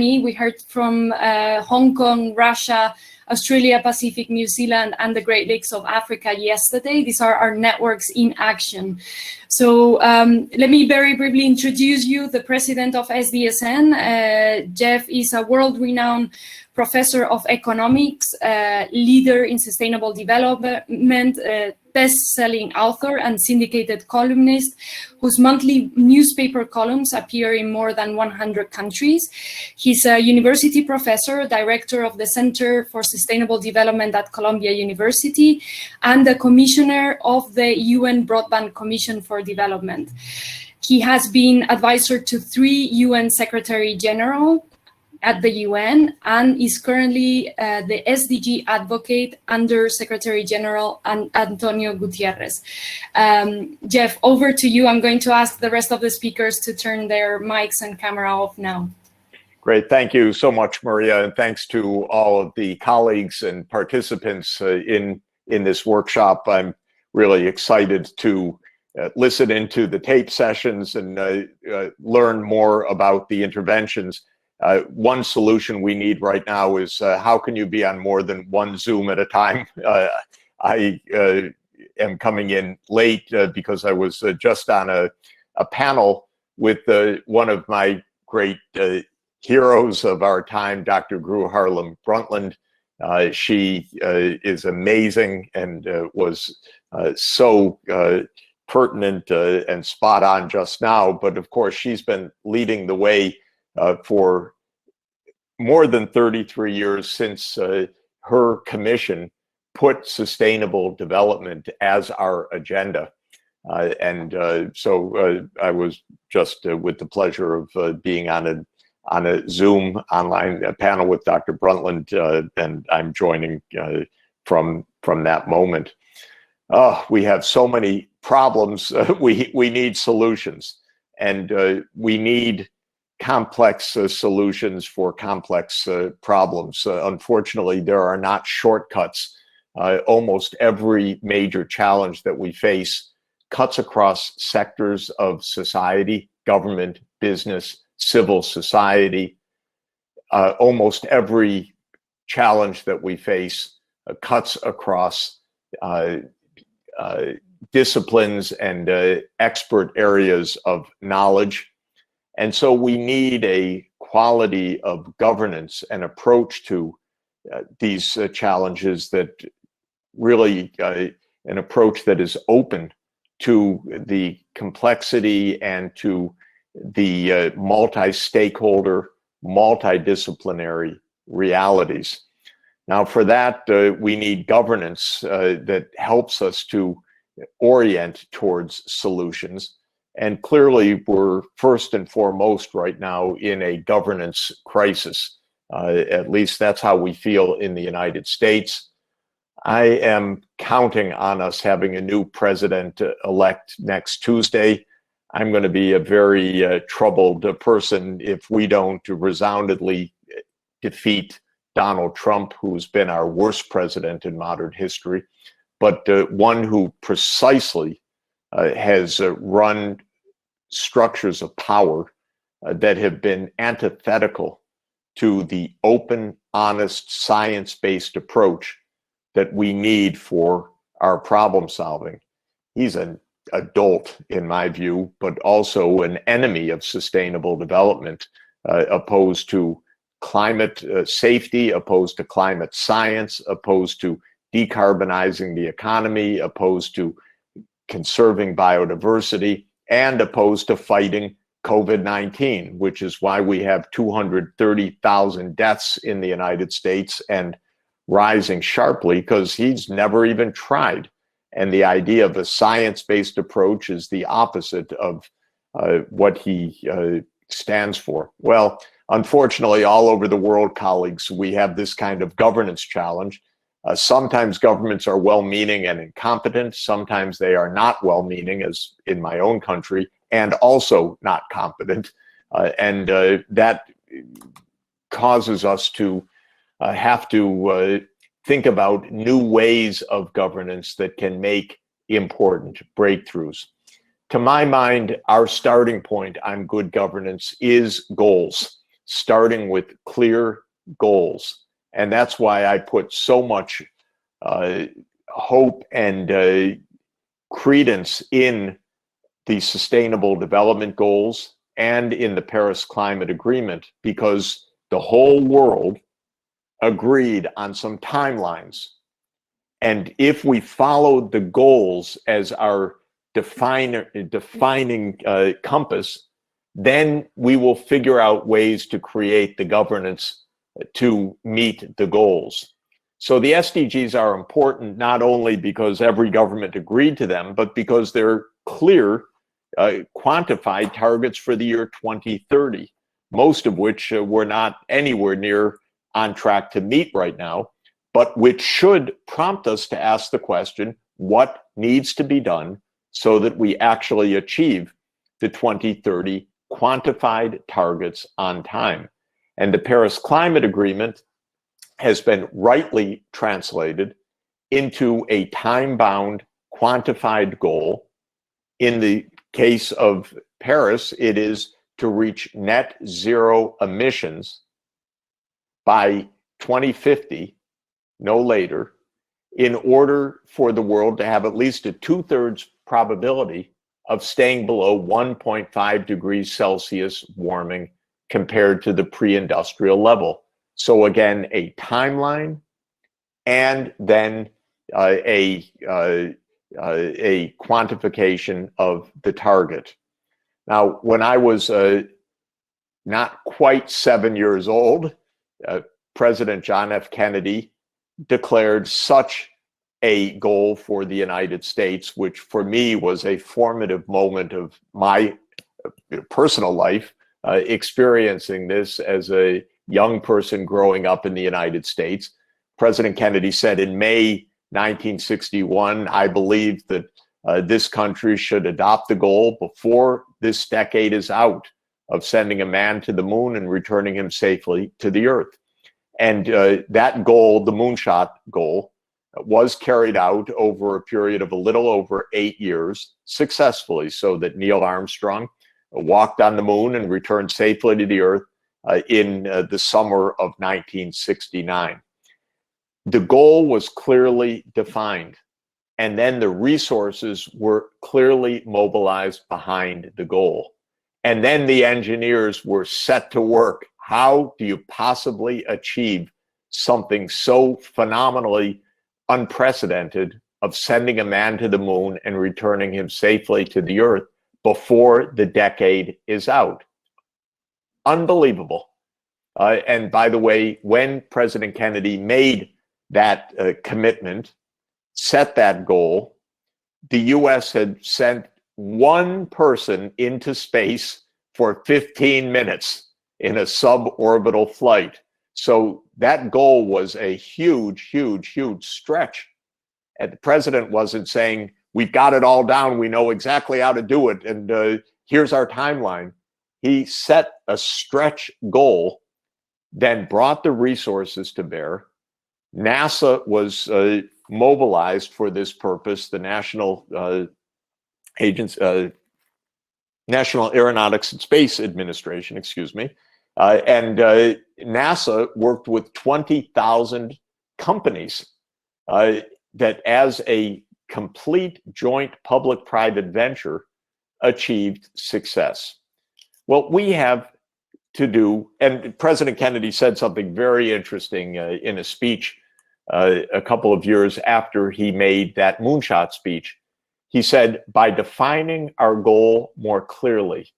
We heard from Hong Kong, Russia, Australia, Pacific, New Zealand, and the Great Lakes of Africa yesterday. These are our networks in action. So let me very briefly introduce you, the president of SDSN. Jeff is a world-renowned professor of economics, leader in sustainable development, best-selling author and syndicated columnist whose monthly newspaper columns appear in more than 100 countries. He's a university professor, director of the Center for Sustainable Development at Columbia University, and the commissioner of the UN Broadband Commission for Development. He has been advisor to 3 UN Secretary General at the UN and is currently the SDG advocate under Secretary General Antonio Gutierrez. Jeff, over to you. I'm going to ask the rest of the speakers to turn their mics and camera off now. Great, thank you so much, Maria, and thanks to all of the colleagues and participants in this workshop. I'm really excited to listen into the tape sessions and learn more about the interventions. One solution we need right now is how can you be on more than one Zoom at a time? I am coming in late because I was just on a panel with one of my great heroes of our time, Dr. Gru Harlem Brundtland. She is amazing and was so pertinent and spot on just now. But of course, she's been leading the way for more than 33 years since her commission put sustainable development as our agenda. So I was just with the pleasure of being on a Zoom online panel with Dr. Brundtland, and I'm joining from that moment. We have so many problems. We need solutions, and we need complex solutions for complex problems. Unfortunately, there are not shortcuts. Almost every major challenge that we face cuts across sectors of society, government, business, civil society. Almost every challenge that we face cuts across disciplines and expert areas of knowledge. And so we need a quality of governance and approach to these challenges that really, an approach that is open to the complexity and to the multi-stakeholder, multidisciplinary realities. Now for that, we need governance that helps us to orient towards solutions. And clearly, we're first and foremost right now in a governance crisis. At least that's how we feel in the United States. I am counting on us having a new president-elect next Tuesday. I'm going to be a very troubled person if we don't resoundingly defeat Donald Trump, who's been our worst president in modern history, but one who precisely has run structures of power that have been antithetical to the open, honest, science-based approach that we need for our problem solving. He's an adult, in my view, but also an enemy of sustainable development, opposed to climate safety, opposed to climate science, opposed to decarbonizing the economy, opposed to conserving biodiversity, and opposed to fighting COVID-19, which is why we have 230,000 deaths in the United States and rising sharply, because he's never even tried. And the idea of a science-based approach is the opposite of what he stands for. Well, unfortunately, all over the world, colleagues, we have this kind of governance challenge. Sometimes governments are well-meaning and incompetent. Sometimes they are not well-meaning, as in my own country, and also not competent. And that causes us to have to think about new ways of governance that can make important breakthroughs. To my mind, our starting point on good governance is goals. starting with clear goals. And that's why I put so much hope and credence in the Sustainable Development Goals and in the Paris Climate Agreement, because the whole world agreed on some timelines. And if we follow the goals as our defining compass, then we will figure out ways to create the governance to meet the goals. So the SDGs are important not only because every government agreed to them, but because they're clear, quantified targets for the year 2030, most of which we're not anywhere near on track to meet right now, but which should prompt us to ask the question, what needs to be done so that we actually achieve the 2030 quantified targets on time? And the Paris Climate Agreement has been rightly translated into a time-bound, quantified goal. In the case of Paris, it is to reach net zero emissions by 2050, no later, in order for the world to have at least a 2/3 probability of staying below 1.5 degrees Celsius warming compared to the pre-industrial level. So again, a timeline and then a quantification of the target. Now, when I was not quite 7 years old, President John F. Kennedy declared such a goal for the United States, which for me was a formative moment of my personal life, experiencing this as a young person growing up in the United States. President Kennedy said in May 1961, I believe that this country should adopt the goal before this decade is out of sending a man to the moon and returning him safely to the earth. And that goal, the moonshot goal, was carried out over a period of a little over 8 years successfully, so that Neil Armstrong walked on the moon and returned safely to the earth in the summer of 1969. The goal was clearly defined, and then the resources were clearly mobilized behind the goal. And then the engineers were set to work. How do you possibly achieve something so phenomenally unprecedented of sending a man to the moon and returning him safely to the earth before the decade is out? Unbelievable. And by the way, when President Kennedy made that commitment, set that goal, the US had sent one person into space for 15 minutes in a suborbital flight. So that goal was a huge, huge, huge stretch. And the president wasn't saying, we've got it all down, we know exactly how to do it, and here's our timeline. He set a stretch goal, then brought the resources to bear. NASA was mobilized for this purpose, the National Aeronautics and Space Administration, and NASA worked with 20,000 companies that, as a complete joint public-private venture, achieved success. What we have to do, and President Kennedy said something very interesting in a speech a couple of years after he made that moonshot speech. He said, by defining our goal more clearly,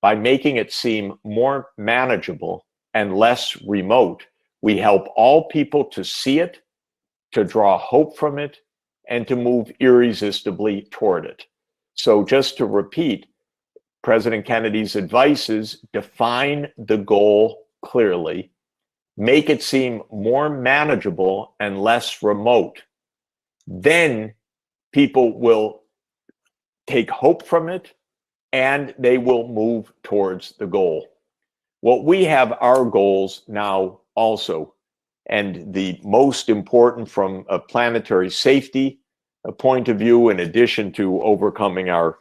by making it seem more manageable and less remote, we help all people to see it, to draw hope from it, and to move irresistibly toward it. So just to repeat, President Kennedy's advice is define the goal clearly, make it seem more manageable and less remote. Then people will take hope from it and they will move towards the goal. What we have our goals now also, and the most important from a planetary safety point of view, in addition to overcoming our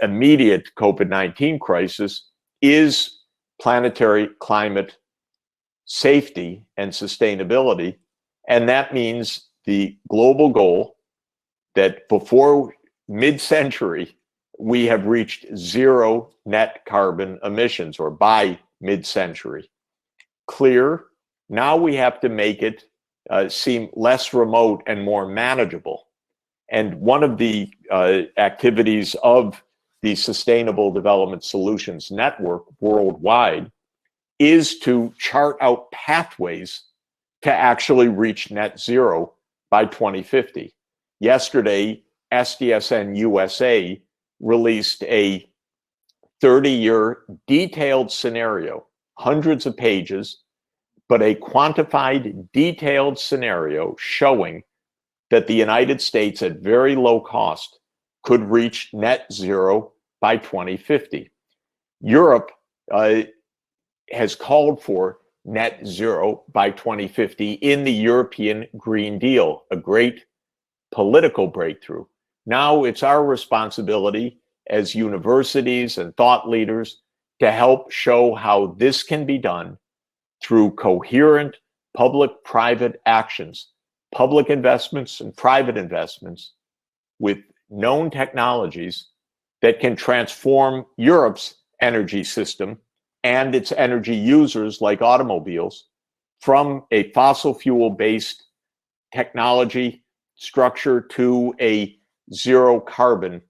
immediate COVID-19 crisis, is planetary climate safety and sustainability. And that means the global goal that before mid-century, we have reached zero net carbon emissions, or by mid-century. Clear. Now we have to make it seem less remote and more manageable. And one of the activities of the Sustainable Development Solutions Network worldwide is to chart out pathways to actually reach net zero by 2050. Yesterday, SDSN USA released a 30-year detailed scenario, hundreds of pages, but a quantified, detailed scenario showing that the United States at very low cost could reach net zero by 2050. Europe has called for net zero by 2050 in the European Green Deal, a great political breakthrough. Now it's our responsibility as universities and thought leaders to help show how this can be done through coherent public-private actions, public investments and private investments with known technologies that can transform Europe's energy system and its energy users, like automobiles, from a fossil fuel-based technology structure to a zero carbon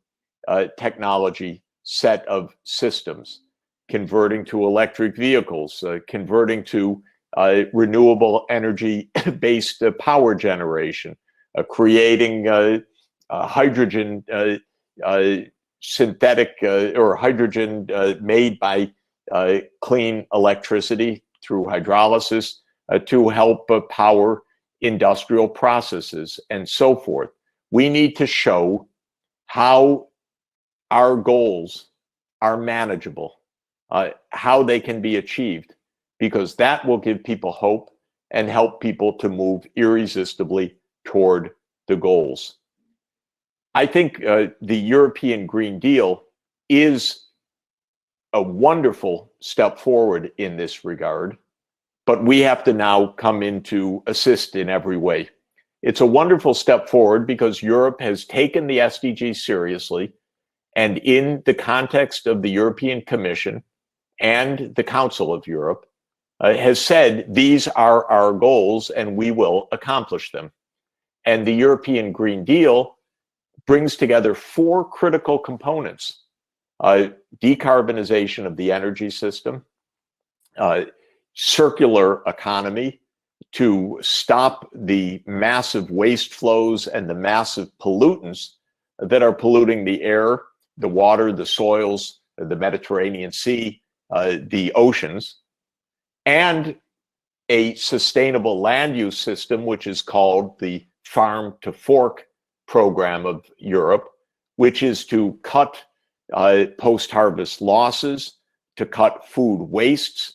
technology set of systems, converting to electric vehicles, converting to renewable energy-based power generation, creating hydrogen synthetic or hydrogen made by clean electricity through hydrolysis to help power industrial processes and so forth. We need to show how our goals are manageable, how they can be achieved, because that will give people hope and help people to move irresistibly toward the goals. I think the European Green Deal is a wonderful step forward in this regard, but we have to now come in to assist in every way. It's a wonderful step forward because Europe has taken the SDGs seriously, and in the context of the European Commission and the Council of Europe, has said these are our goals and we will accomplish them. And the European Green Deal brings together four critical components: decarbonization of the energy system, circular economy to stop the massive waste flows and the massive pollutants that are polluting the air, the water, the soils, the Mediterranean Sea, the oceans, and a sustainable land use system, which is called the Farm to Fork program of Europe, which is to cut post-harvest losses, to cut food wastes,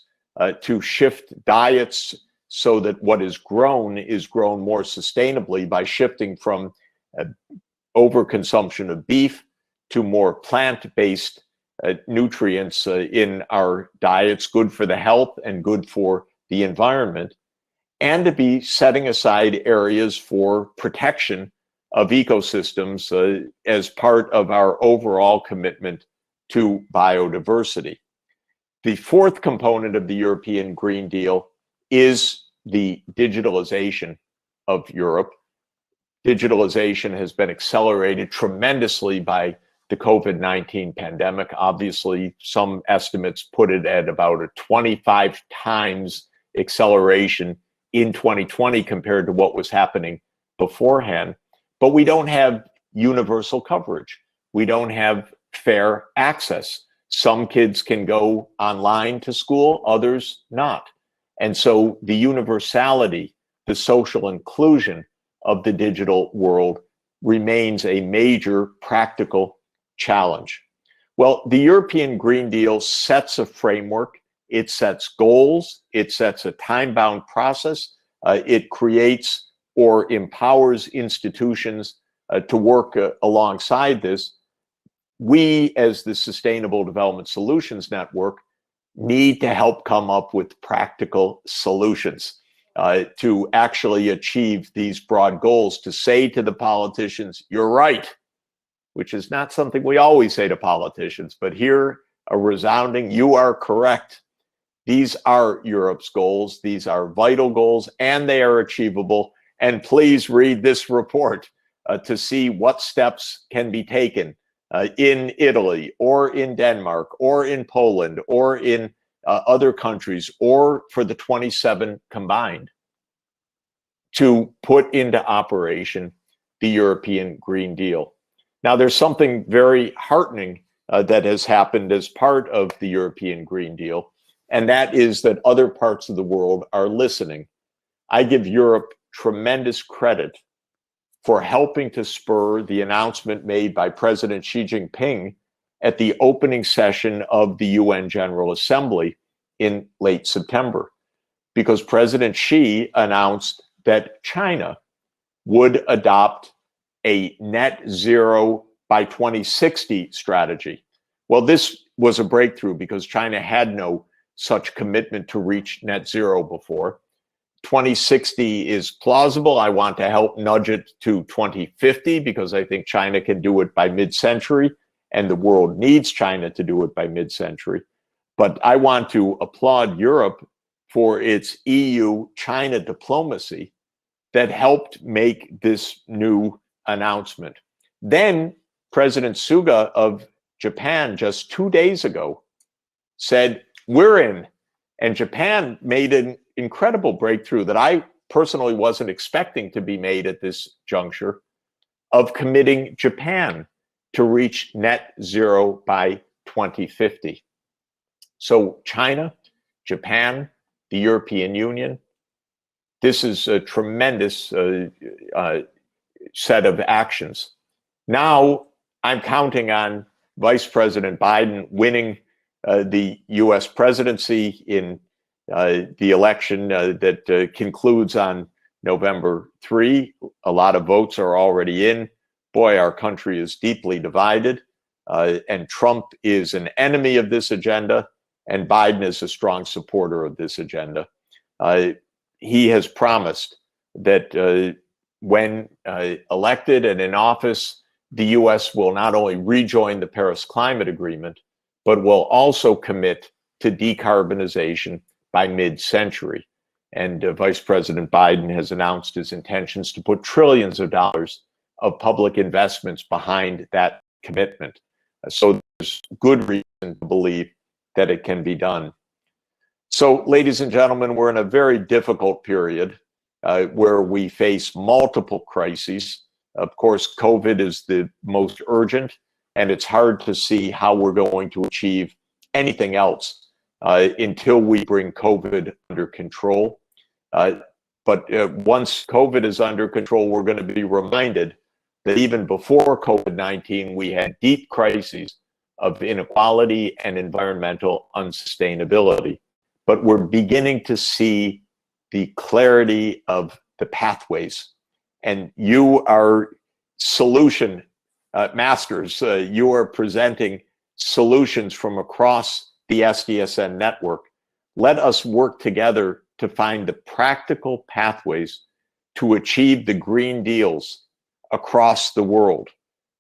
to shift diets so that what is grown more sustainably by shifting from overconsumption of beef to more plant-based nutrients in our diets, good for the health and good for the environment, and to be setting aside areas for protection of ecosystems as part of our overall commitment to biodiversity. The fourth component of the European Green Deal is the digitalization of Europe. Digitalization has been accelerated tremendously by the COVID-19 pandemic. Obviously, some estimates put it at about a 25 times acceleration in 2020 compared to what was happening beforehand. But we don't have universal coverage. We don't have fair access. Some kids can go online to school, others not. And so the universality, the social inclusion of the digital world remains a major practical challenge. Well, the European Green Deal sets a framework, it sets goals, it sets a time-bound process, it creates or empowers institutions to work alongside this. We, as the Sustainable Development Solutions Network, need to help come up with practical solutions to actually achieve these broad goals, to say to the politicians, you're right, which is not something we always say to politicians, but here a resounding, you are correct. These are Europe's goals. These are vital goals, and they are achievable. And please read this report to see what steps can be taken in Italy or in Denmark or in Poland or in other countries or for the 27 combined to put into operation the European Green Deal. Now, there's something very heartening that has happened as part of the European Green Deal, and that is that other parts of the world are listening. I give Europe tremendous credit for helping to spur the announcement made by President Xi Jinping at the opening session of the UN General Assembly in late September, because President Xi announced that China would adopt a net zero by 2060 strategy. Well, this was a breakthrough because China had no such commitment to reach net zero before. 2060 is plausible. I want to help nudge it to 2050 because I think China can do it by mid-century and the world needs China to do it by mid-century. But I want to applaud Europe for its EU-China diplomacy that helped make this new announcement. Then President Suga of Japan just 2 days ago said, we're in. And Japan made an incredible breakthrough that I personally wasn't expecting to be made at this juncture of committing Japan to reach net zero by 2050. So China, Japan, the European Union, this is a tremendous set of actions. Now I'm counting on Vice President Biden winning the US presidency in the election that concludes on November 3. A lot of votes are already in. Boy, our country is deeply divided, and Trump is an enemy of this agenda, and Biden is a strong supporter of this agenda. He has promised that when elected and in office, the US will not only rejoin the Paris Climate Agreement, but will also commit to decarbonization by mid-century. And Vice President Biden has announced his intentions to put trillions of dollars of public investments behind that commitment. So there's good reason to believe that it can be done. So, ladies and gentlemen, we're in a very difficult period where we face multiple crises. Of course, COVID is the most urgent, and it's hard to see how we're going to achieve anything else until we bring COVID under control. But once COVID is under control, we're going to be reminded that even before COVID-19, we had deep crises of inequality and environmental unsustainability. But we're beginning to see the clarity of the pathways. And you are solution masters. You are presenting solutions from across the SDSN network. Let us work together to find the practical pathways to achieve the green deals across the world,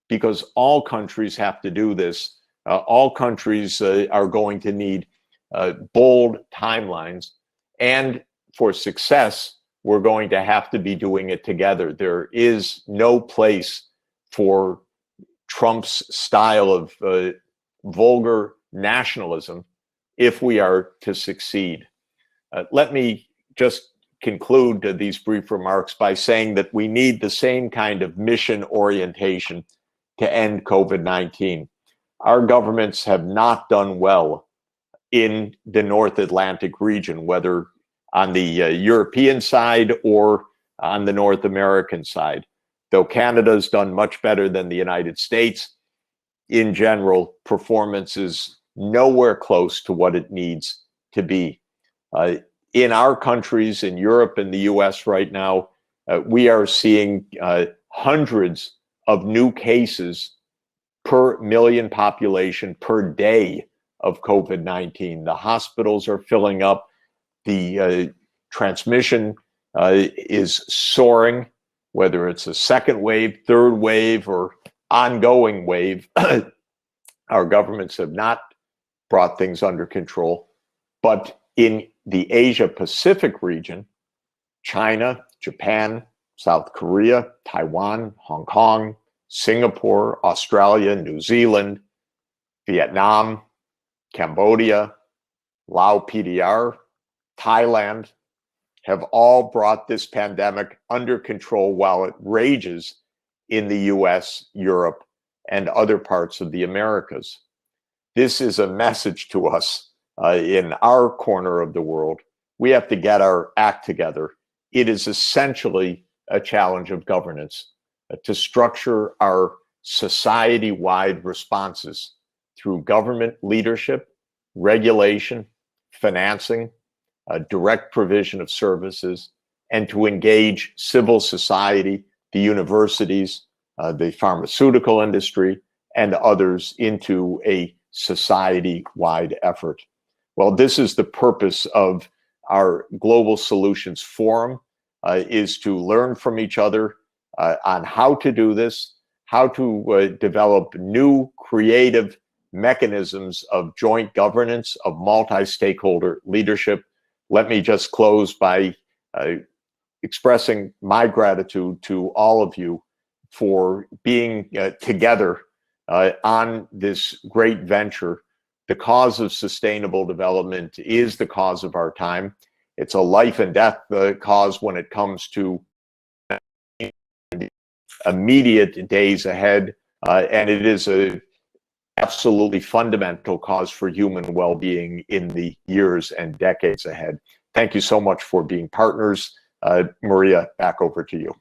because all countries have to do this. All countries are going to need bold timelines, and for success, we're going to have to be doing it together. There is no place for Trump's style of vulgar nationalism if we are to succeed. Let me just conclude these brief remarks by saying that we need the same kind of mission orientation to end COVID-19. Our governments have not done well in the North Atlantic region, whether on the European side or on the North American side. Though Canada's done much better than the United States, in general, performance is nowhere close to what it needs to be. In our countries, in Europe and the US right now, we are seeing hundreds of new cases per million population per day of COVID-19. The hospitals are filling up. The transmission is soaring, whether it's a second wave, third wave, or ongoing wave. Our governments have not brought things under control. But in the Asia-Pacific region, China, Japan, South Korea, Taiwan, Hong Kong, Singapore, Australia, New Zealand, Vietnam, Cambodia, Laos PDR, Thailand have all brought this pandemic under control while it rages in the US, Europe, and other parts of the Americas. This is a message to us in our corner of the world. We have to get our act together. It is essentially a challenge of governance to structure our society-wide responses through government leadership, regulation, financing, direct provision of services, and to engage civil society, the universities, the pharmaceutical industry, and others into a society-wide effort. Well, this is the purpose of our Global Solutions Forum, is to learn from each other on how to do this, how to develop new creative mechanisms of joint governance, of multi-stakeholder leadership. Let me just close by expressing my gratitude to all of you for being together on this great venture. The cause of sustainable development is the cause of our time. It's a life and death cause when it comes to immediate days ahead, and it is a absolutely fundamental cause for human well-being in the years and decades ahead. Thank you so much for being partners. Maria, back over to you.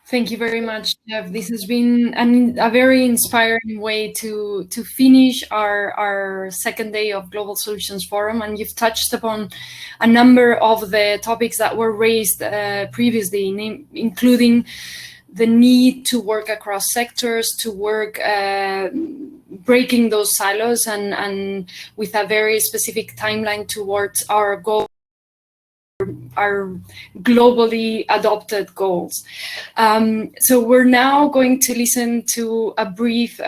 Thank you very much, Jeff. This has been a very inspiring way to finish our second day of Global Solutions Forum, and you've touched upon a number of the topics that were raised previously, including the need to work across sectors, to work breaking those silos and with a very specific timeline towards our goal, our globally adopted goals. So we're now going to listen to a brief